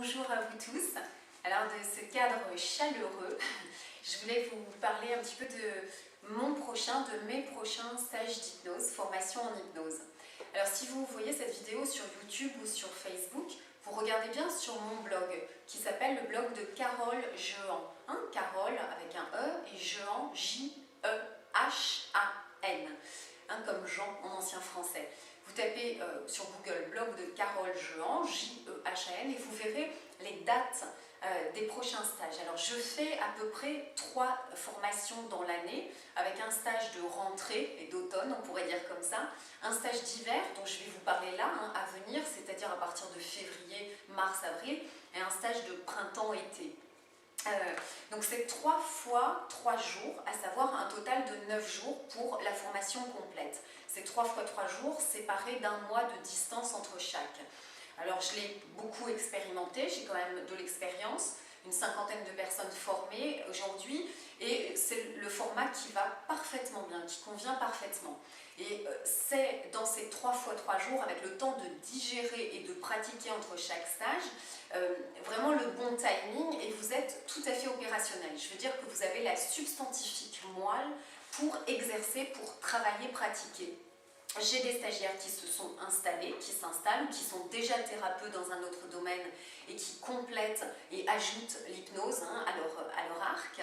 Bonjour à vous tous. Alors de ce cadre chaleureux, je voulais vous parler un petit peu de mes prochains stages d'hypnose, formation en hypnose. Alors si vous voyez cette vidéo sur YouTube ou sur Facebook, vous regardez bien sur mon blog qui s'appelle le blog de Carole Jehan. Carole avec un E et Jehan, J-E-H-A-N, comme Jean en ancien français. Vous tapez sur Google blog de Carole Jehan, J-E-H-A-N, et vous verrez les dates des prochains stages. Alors je fais à peu près 3 formations dans l'année, avec un stage de rentrée et d'automne, on pourrait dire comme ça, un stage d'hiver dont je vais vous parler là, à venir, c'est-à-dire à partir de février, mars, avril, et un stage de printemps-été. Donc c'est 3 fois 3 jours, à savoir un total de 9 jours pour la formation complète. C'est 3 fois 3 jours séparés d'un mois de distance entre chaque. Alors je l'ai beaucoup expérimenté, j'ai quand même de l'expérience, une 50aine de personnes formées aujourd'hui, et c'est le format qui va parfaitement bien, qui convient parfaitement. Et c'est dans ces 3 fois 3 jours, avec le temps de digérer et de pratiquer entre chaque stage, vraiment le bon timing, et vous êtes tout à fait opérationnel. Je veux dire que vous avez la substantifique moelle pour exercer, pour travailler, pratiquer. J'ai des stagiaires qui se sont installés, qui s'installent, qui sont déjà thérapeutes dans un autre domaine et qui complètent et ajoutent l'hypnose à leur arc.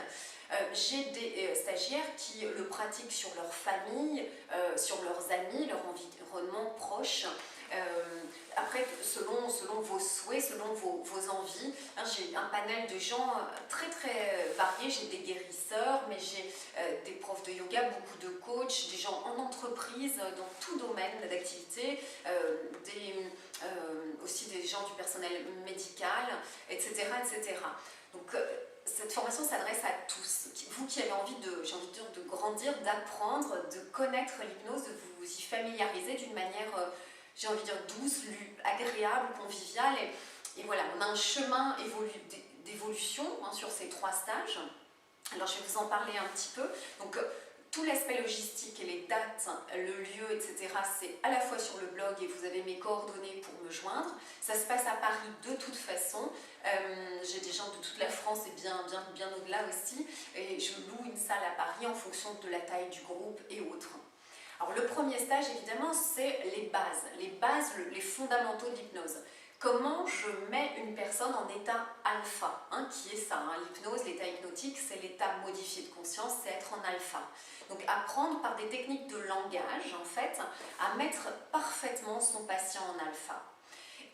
J'ai des stagiaires qui le pratiquent sur leur famille, sur leurs amis, leur environnement proche. Après, selon vos souhaits, selon vos envies, j'ai un panel de gens très variés. J'ai des guérisseurs, mais j'ai des profs de yoga, beaucoup de coachs, des gens en entreprise, dans tout domaine d'activité, aussi des gens du personnel médical, etc. etc. Donc, cette formation s'adresse à tous. Vous qui avez envie de grandir, d'apprendre, de connaître l'hypnose, de vous y familiariser d'une manière, j'ai envie de dire, douce, agréable, conviviale. Et voilà, on a un chemin d'évolution sur ces 3 stages. Alors je vais vous en parler un petit peu. Donc tout l'aspect logistique et les dates, le lieu, etc., c'est à la fois sur le blog et vous avez mes coordonnées pour me joindre. Ça se passe à Paris de toute façon. J'ai des gens de toute la France et bien au-delà aussi. Et je loue une salle à Paris en fonction de la taille du groupe et autres. Alors le premier stage, évidemment, c'est les bases, les fondamentaux de l'hypnose. Comment je mets une personne en état alpha, qui est ça, l'hypnose, l'état hypnotique, c'est l'état modifié de conscience, c'est être en alpha. Donc apprendre par des techniques de langage, en fait, à mettre parfaitement son patient en alpha.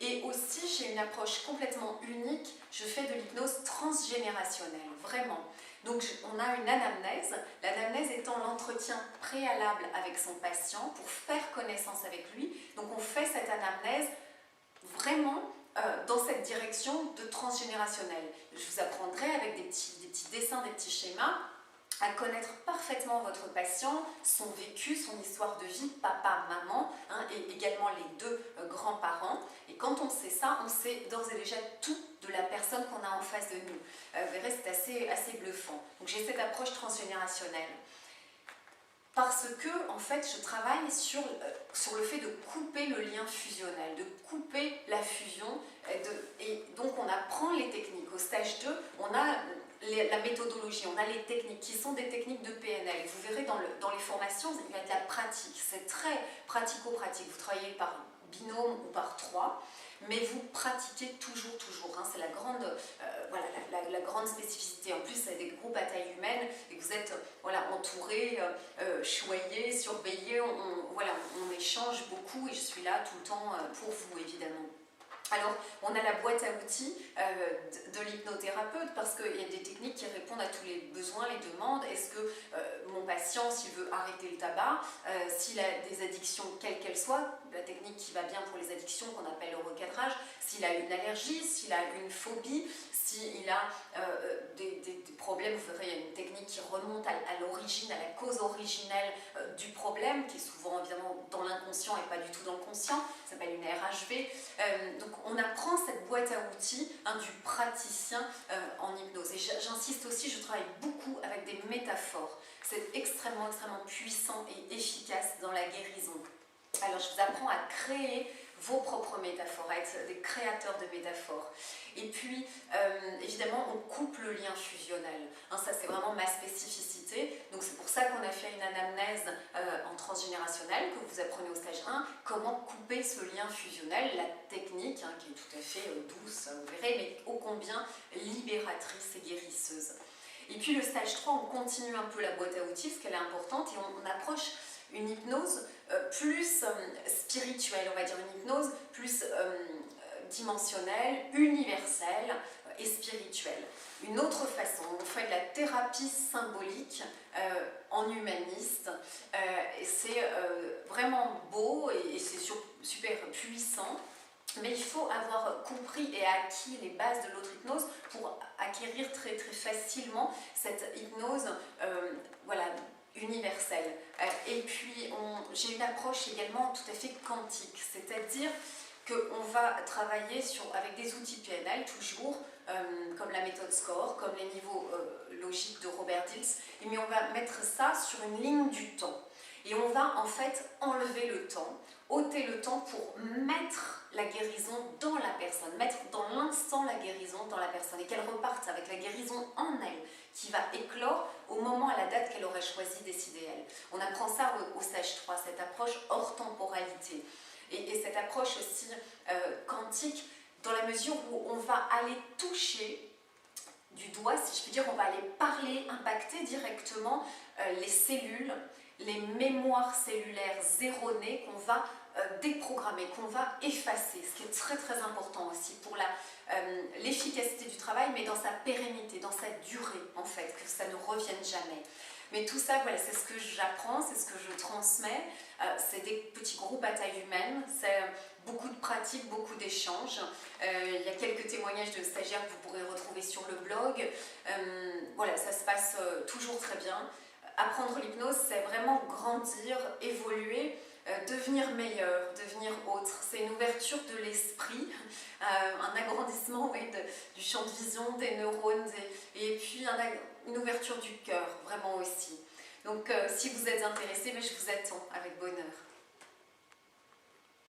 Et aussi, j'ai une approche complètement unique, je fais de l'hypnose transgénérationnelle, vraiment. Donc on a une anamnèse, l'anamnèse étant l'entretien préalable avec son patient pour faire connaissance avec lui. Donc on fait cette anamnèse vraiment dans cette direction de transgénérationnel. Je vous apprendrai avec des petits dessins, des petits schémas, à connaître parfaitement votre patient, son vécu, son histoire de vie, papa, maman, et également les 2 grands-parents. Et quand on sait ça, on sait d'ores et déjà tout de la personne qu'on a en face de nous. Vous verrez, c'est assez bluffant. Donc j'ai cette approche transgénérationnelle. Parce que, en fait, je travaille sur le fait de couper le lien fusionnel, de couper la fusion, et donc on apprend les techniques. Au stage 2, on a la méthodologie, on a les techniques qui sont des techniques de PNL. Vous verrez dans les formations, il y a de la pratique, c'est très pratico-pratique. Vous travaillez par binôme ou par 3, mais vous pratiquez toujours. C'est la grande, la grande spécificité. En plus, c'est des groupes à taille humaine et vous êtes entourés, choyés, surveillés. On échange beaucoup et je suis là tout le temps pour vous, évidemment. Alors, on a la boîte à outils de l'hypnothérapeute parce qu'il y a des techniques qui répondent à tous les besoins, les demandes. Est-ce que mon patient, s'il veut arrêter le tabac, s'il a des addictions, quelles qu'elles soient, la technique qui va bien pour les addictions qu'on appelle le recadrage, s'il a une allergie, s'il a une phobie, s'il a des problèmes, vous verrez, il y a une technique qui remonte à l'origine, à la cause originelle du problème, qui est souvent évidemment dans l'inconscient et pas du tout dans le conscient, ça s'appelle une RHV. Donc on apprend cette boîte à outils du praticien en hypnose. Et j'insiste aussi, je travaille beaucoup avec des métaphores. C'est extrêmement puissant et efficace dans la guérison. Alors je vous apprends à créer vos propres métaphores, à être des créateurs de métaphores. Et puis, évidemment, on coupe le lien fusionnel. Hein, ça, c'est vraiment ma spécificité. Donc, c'est pour ça qu'on a fait une anamnèse en transgénérationnel, que vous apprenez au stage 1, comment couper ce lien fusionnel, la technique, hein, qui est tout à fait douce, vous verrez, mais ô combien libératrice et guérisseuse. Et puis, le stage 3, on continue un peu la boîte à outils, parce qu'elle est importante, et on approche une hypnose plus spirituelle, on va dire une hypnose plus dimensionnelle, universelle et spirituelle. Une autre façon, on fait de la thérapie symbolique en humaniste, et c'est vraiment beau et c'est super puissant. Mais il faut avoir compris et acquis les bases de l'autre hypnose pour acquérir très très facilement cette hypnose voilà, universelle. Et puis j'ai une approche également tout à fait quantique, c'est-à-dire qu'on va travailler avec des outils PNL toujours, comme la méthode SCORE, comme les niveaux logiques de Robert Dills, mais on va mettre ça sur une ligne du temps. Et on va en fait enlever le temps, ôter le temps pour mettre la guérison dans la personne, mettre dans l'instant la guérison dans la personne et qu'elle reparte avec la guérison en elle, qui va éclore au moment, à la date qu'elle aurait choisi, décidé elle. On apprend ça au stage 3, cette approche hors temporalité. Et cette approche aussi quantique, dans la mesure où on va aller toucher du doigt, si je puis dire, on va aller parler, impacter directement les cellules, les mémoires cellulaires erronées qu'on va déprogrammer, qu'on va effacer, ce qui est très très important aussi pour l'efficacité du travail, mais dans sa pérennité, dans sa durée en fait, que ça ne revienne jamais. Mais tout ça, voilà, c'est ce que j'apprends, c'est ce que je transmets. C'est des petits groupes à taille humaine, c'est beaucoup de pratiques, beaucoup d'échanges. Il y a quelques témoignages de stagiaires que vous pourrez retrouver sur le blog. Voilà, ça se passe toujours très bien. Apprendre l'hypnose, c'est vraiment grandir, évoluer, devenir meilleur, devenir autre. C'est une ouverture de l'esprit, un agrandissement du champ de vision, des neurones, et puis une ouverture du cœur, vraiment aussi. Donc si vous êtes intéressés, je vous attends avec bonheur.